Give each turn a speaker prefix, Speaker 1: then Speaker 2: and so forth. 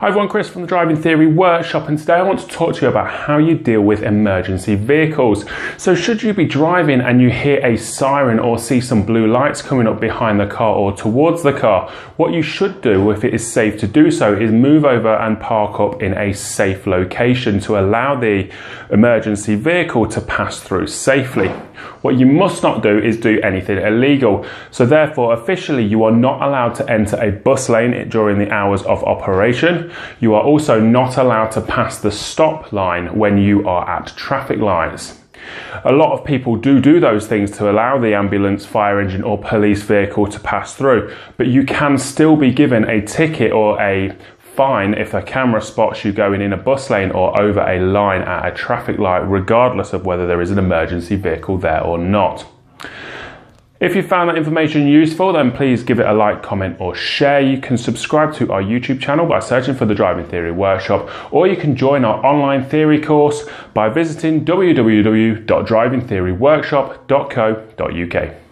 Speaker 1: Hi everyone, Chris from the Driving Theory Workshop, and today I want to talk to you about how you deal with emergency vehicles. So should you be driving and you hear a siren or see some blue lights coming up behind the car or towards the car, what you should do, if it is safe to do so, is move over and park up in a safe location to allow the emergency vehicle to pass through safely. What you must not do is do anything illegal. So therefore, officially, you are not allowed to enter a bus lane during the hours of operation. You are also not allowed to pass the stop line when you are at traffic lights. A lot of people do those things to allow the ambulance, fire engine or police vehicle to pass through, but you can still be given a ticket or a fine if a camera spots you going in a bus lane or over a line at a traffic light, regardless of whether there is an emergency vehicle there or not. If you found that information useful, then please give it a like, comment or share. You can subscribe to our YouTube channel by searching for the Driving Theory Workshop, or you can join our online theory course by visiting www.drivingtheoryworkshop.co.uk.